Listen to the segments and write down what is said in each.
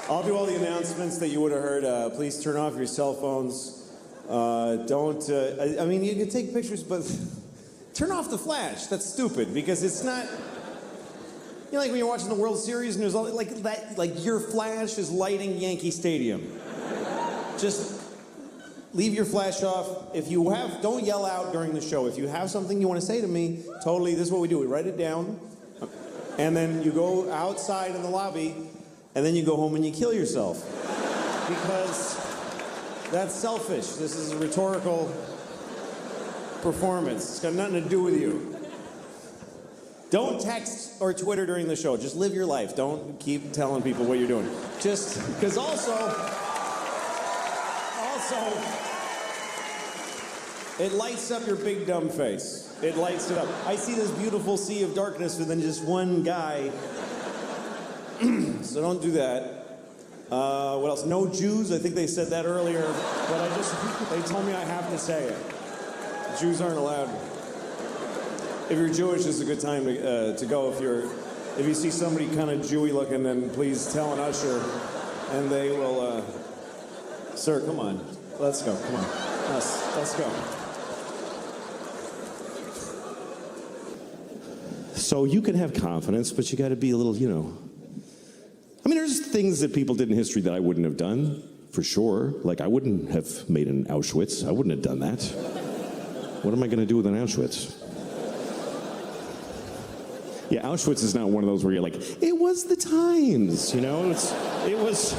I'll do all the announcements that you would have heard. Please turn off your cell phones. I mean, you can take pictures, but turn off the flash. That's stupid because it's not. You know, like when you're watching the World Series and there's all like that, like your flash is lighting Yankee Stadium. Just leave your flash off. If you have, don't yell out during the show. If you have something you want to say to me, totally. This is what we do. We write it down, and then you go outside in the lobby. And then you go home and you kill yourself. Because that's selfish. This is a rhetorical performance. It's got nothing to do with you. Don't text or Twitter during the show. Just live your life. Don't keep telling people what you're doing. Just, because also, it lights up your big dumb face. It lights it up. I see this beautiful sea of darkness and then just one guy. So don't do that. What else? No Jews. I think they said that earlier, but they told me I have to say it. Jews aren't allowed. If you're Jewish, this is a good time to go. If you see somebody kind of Jewy looking, then please tell an usher, and they will. Sir, come on, let's go. Come on, let's go. So you can have confidence, but you got to be a little, I mean, there's things that people did in history that I wouldn't have done, for sure. Like, I wouldn't have made an Auschwitz. I wouldn't have done that. What am I going to do with an Auschwitz? Yeah, Auschwitz is not one of those where you're like, it was the times, It was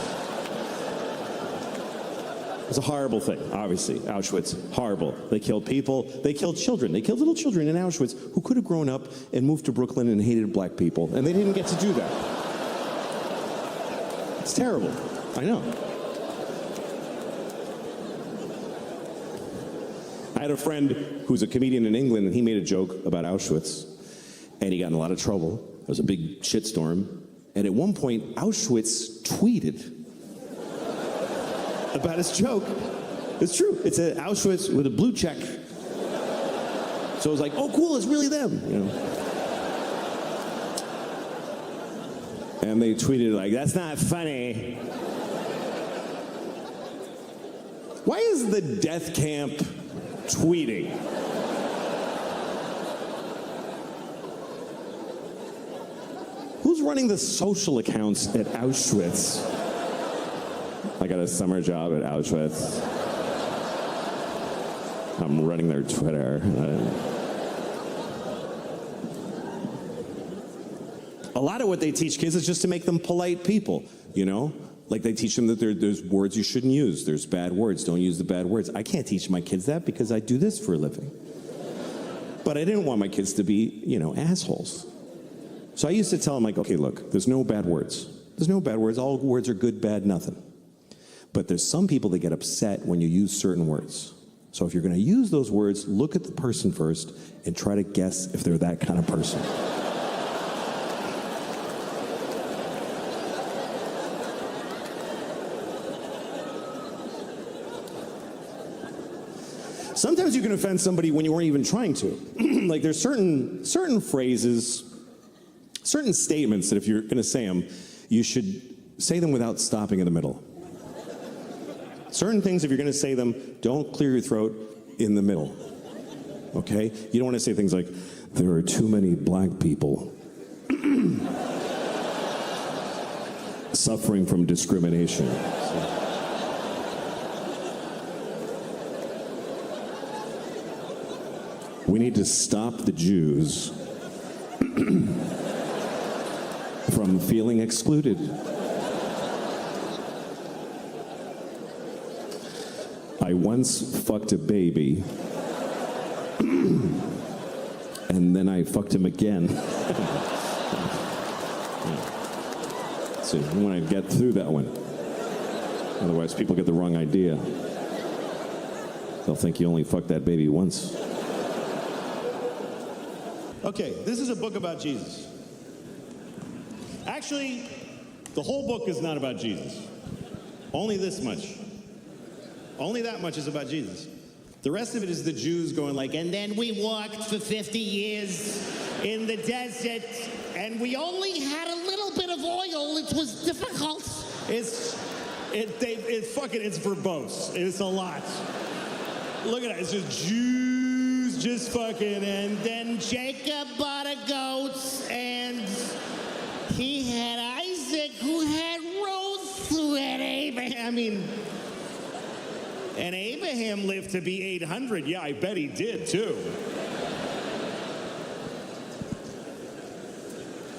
a horrible thing, obviously. Auschwitz, horrible. They killed people. They killed children. They killed little children in Auschwitz who could have grown up and moved to Brooklyn and hated black people, and they didn't get to do that. It's terrible. I know. I had a friend who's a comedian in England, and he made a joke about Auschwitz, and he got in a lot of trouble. There was a big shitstorm, and at one point, Auschwitz tweeted about his joke. It's true. It's an Auschwitz with a blue check. So it was like, oh, cool, it's really them, And they tweeted like, that's not funny. Why is the death camp tweeting? Who's running the social accounts at Auschwitz? I got a summer job at Auschwitz. I'm running their Twitter. A lot of what they teach kids is just to make them polite people, Like they teach them that there's words you shouldn't use. There's bad words. Don't use the bad words. I can't teach my kids that because I do this for a living. But I didn't want my kids to be, assholes. So I used to tell them, like, okay, look, there's no bad words. There's no bad words. All words are good, bad, nothing. But there's some people that get upset when you use certain words. So if you're going to use those words, look at the person first and try to guess if they're that kind of person. Sometimes you can offend somebody when you weren't even trying to. Like there's certain phrases, certain statements that if you're going to say them, you should say them without stopping in the middle. Certain things, if you're going to say them, don't clear your throat in the middle. Okay? You don't want to say things like, there are too many black people suffering from discrimination. We need to stop the Jews from feeling excluded. I once fucked a baby, and then I fucked him again. So you want to get through that one. Otherwise, people get the wrong idea. They'll think you only fucked that baby once. Okay, this is a book about Jesus. Actually, the whole book is not about Jesus. Only this much. Only that much is about Jesus. The rest of it is the Jews going like, and then we walked for 50 years in the desert, and we only had a little bit of oil. It was difficult. It's verbose. It's a lot. Look at it. It's just Jews, just fucking, and then Jacob bought a goat, and he had Isaac, who had Ruth, who had Abraham. I mean, and Abraham lived to be 800. Yeah, I bet he did too.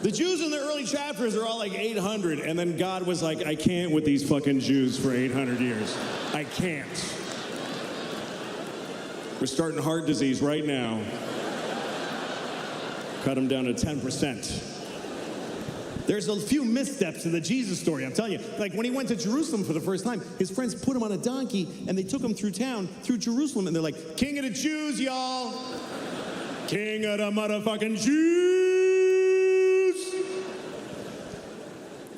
The Jews in the early chapters are all like 800, and then God was like, I can't with these fucking Jews for 800 years. I can't. We're starting heart disease right now. Cut them down to 10%. There's a few missteps in the Jesus story, I'm telling you. Like when he went to Jerusalem for the first time, his friends put him on a donkey, and they took him through town, through Jerusalem, and they're like, King of the Jews, y'all. King of the motherfucking Jews.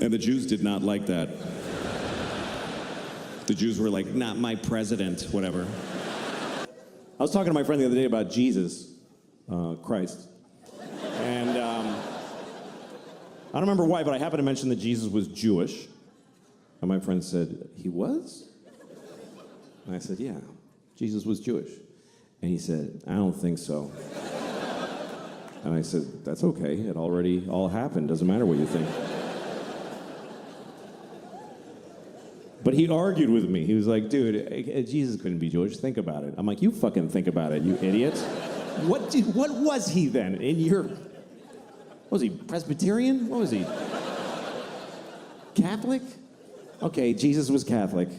And the Jews did not like that. The Jews were like, not my president, whatever. I was talking to my friend the other day about Jesus, Christ. And I don't remember why, but I happened to mention that Jesus was Jewish. And my friend said, he was? And I said, yeah, Jesus was Jewish. And he said, I don't think so. And I said, that's okay. It already all happened. Doesn't matter what you think. But he argued with me. He was like, dude, Jesus couldn't be Jewish. Think about it. I'm like, you fucking think about it, you idiot. What was he then? What was he, Presbyterian? What was he? Catholic? Okay, Jesus was Catholic.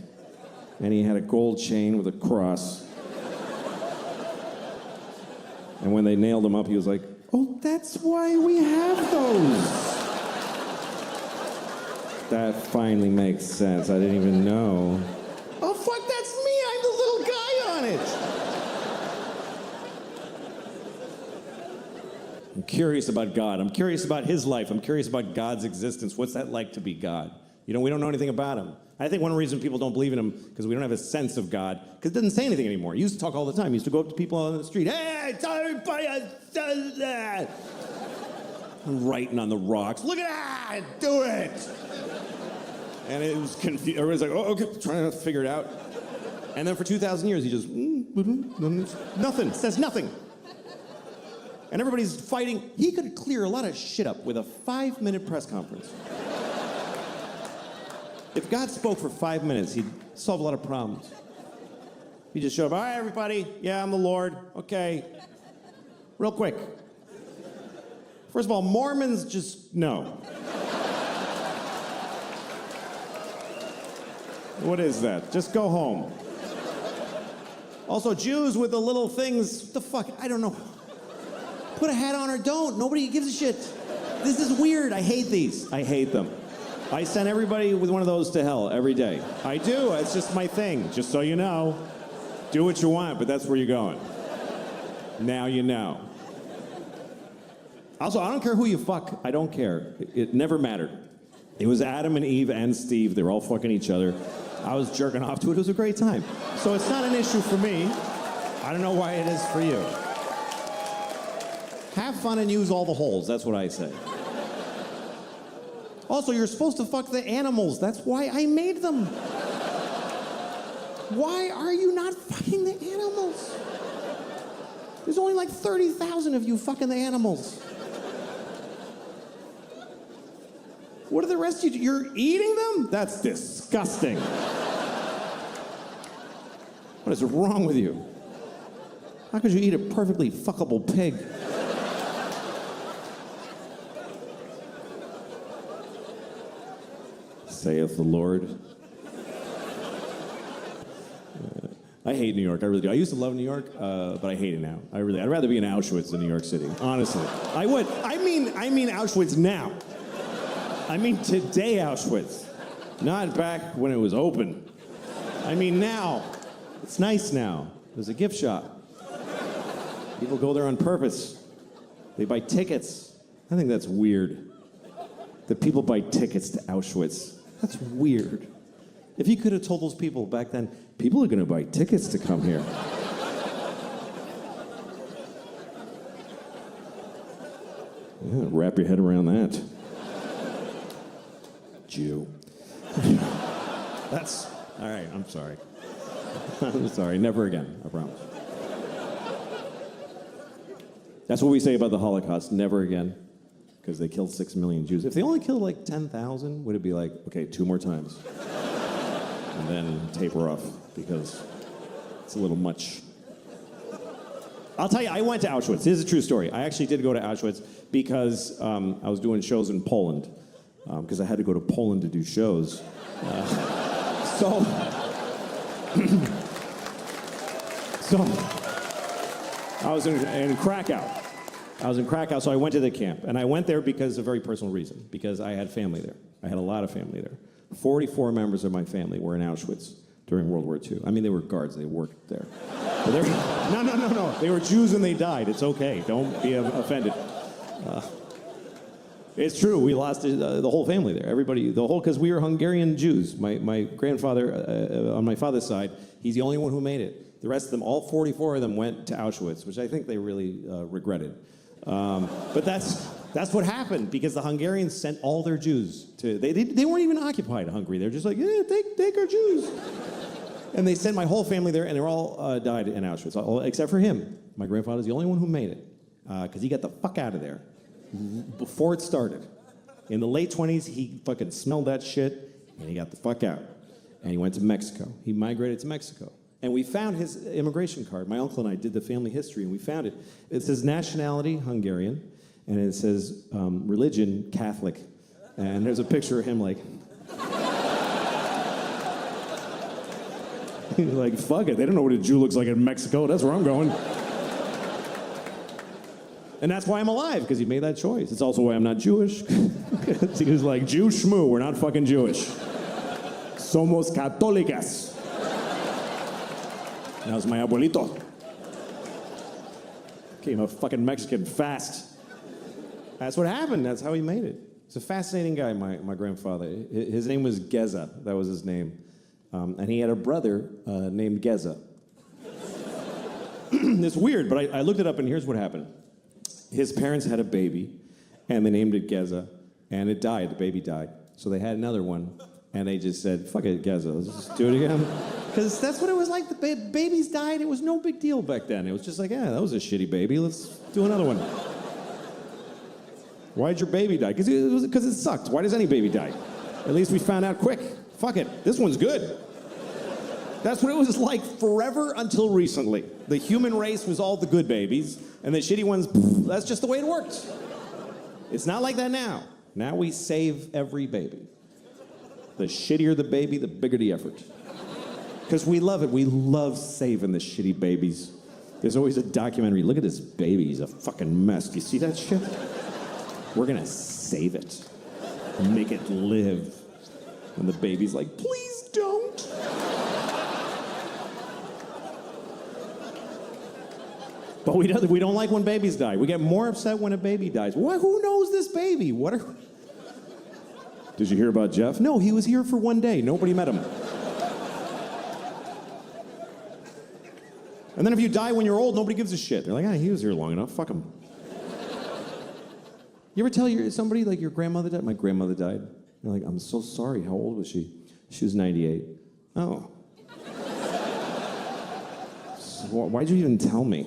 And he had a gold chain with a cross. And when they nailed him up, he was like, oh, that's why we have those. That finally makes sense. I didn't even know. Oh, fuck, that's me. I'm the little guy on it. I'm curious about God. I'm curious about his life. I'm curious about God's existence. What's that like to be God? You know, we don't know anything about him. I think one reason people don't believe in him because we don't have a sense of God, because it doesn't say anything anymore. He used to talk all the time. He used to go up to people on the street. Hey, tell everybody I said that. I'm writing on the rocks. Look at that. Do it. And it was confused. Everybody's like, oh, okay, trying to figure it out. And then for 2,000 years, he just, nothing, says nothing. And everybody's fighting. He could clear a lot of shit up with a 5-minute press conference. If God spoke for 5 minutes, he'd solve a lot of problems. He'd just show up, all right, everybody, yeah, I'm the Lord, okay. Real quick. First of all, Mormons just, no. What is that? Just go home. Also, Jews with the little things, what the fuck? I don't know. Put a hat on or don't. Nobody gives a shit. This is weird. I hate these. I hate them. I send everybody with one of those to hell every day. I do. It's just my thing. Just so you know. Do what you want, but that's where you're going. Now you know. Also, I don't care who you fuck. I don't care. It never mattered. It was Adam and Eve and Steve. They were all fucking each other. I was jerking off to it. It was a great time. So it's not an issue for me. I don't know why it is for you. Have fun and use all the holes. That's what I say. Also, you're supposed to fuck the animals. That's why I made them. Why are you not fucking the animals? There's only like 30,000 of you fucking the animals. What are the rest of you? You're eating them? That's disgusting. What is wrong with you? How could you eat a perfectly fuckable pig? Saith the Lord. I hate New York, I really do. I used to love New York, but I hate it now. I'd rather be in Auschwitz than New York City, honestly. I would. I mean Auschwitz now. I mean today Auschwitz, not back when it was open. I mean now. It's nice now. There's a gift shop. People go there on purpose. They buy tickets. I think that's weird. That people buy tickets to Auschwitz. That's weird. If you could have told those people back then, people are going to buy tickets to come here. Yeah, wrap your head around that. Jew. That's, all right, I'm sorry. I'm sorry, never again, I promise. That's what we say about the Holocaust, never again, because they killed 6 million Jews. If they only killed like 10,000, would it be like, okay, 2 more times? And then taper off, because it's a little much. I'll tell you, I went to Auschwitz. This is a true story. I actually did go to Auschwitz because I was doing shows in Poland, because I had to go to Poland to do shows. So I was in Krakow. So I went to the camp. And I went there because of a very personal reason, because I had family there. I had a lot of family there. 44 members of my family were in Auschwitz during World War II. I mean, they were guards. They worked there. But no. They were Jews and they died. It's okay. Don't be offended. It's true. We lost the whole family there. Everybody, because we were Hungarian Jews. My grandfather, on my father's side, he's the only one who made it. The rest of them, all 44 of them, went to Auschwitz, which I think they really regretted. But that's what happened, because the Hungarians sent all their Jews to. They weren't even occupied Hungary. They're just like, yeah, take our Jews. And they sent my whole family there, and they all died in Auschwitz, except for him. My grandfather's the only one who made it, because he got the fuck out of there before it started. In the late 20s, he fucking smelled that shit, and he got the fuck out. And he went to Mexico. He migrated to Mexico. And we found his immigration card. My uncle and I did the family history, and we found it. It says nationality, Hungarian, and it says religion, Catholic. And there's a picture of him like... like, fuck it. They don't know what a Jew looks like in Mexico. That's where I'm going. And that's why I'm alive, because he made that choice. It's also why I'm not Jewish. He was like, Jew schmoo, we're not fucking Jewish. Somos católicas. That was my abuelito. Became a fucking Mexican fast. That's what happened. That's how he made it. He's a fascinating guy, my grandfather. His name was Geza. That was his name. And he had a brother named Geza. It's weird, but I looked it up, and here's what happened. His parents had a baby, and they named it Geza, and it died. The baby died. So they had another one, and they just said, fuck it, Geza, let's just do it again. Because that's what it was like. The babies died. It was no big deal back then. It was just like, yeah, that was a shitty baby. Let's do another one. Why'd your baby die? Because it sucked. Why does any baby die? At least we found out quick. Fuck it, this one's good. That's what it was like forever until recently. The human race was all the good babies, and the shitty ones, that's just the way it worked. It's not like that now. Now we save every baby. The shittier the baby, the bigger the effort. Because we love it. We love saving the shitty babies. There's always a documentary. Look at this baby. He's a fucking mess. Do you see that shit? We're going to save it. Make it live. And the baby's like, please don't. But we don't like when babies die. We get more upset when a baby dies. Who knows this baby? Did you hear about Jeff? No, he was here for 1 day. Nobody met him. And then if you die when you're old, nobody gives a shit. They're like, he was here long enough. Fuck him. You ever tell somebody, like, your grandmother died? My grandmother died. They're like, I'm so sorry. How old was she? She was 98. Oh. So why'd you even tell me?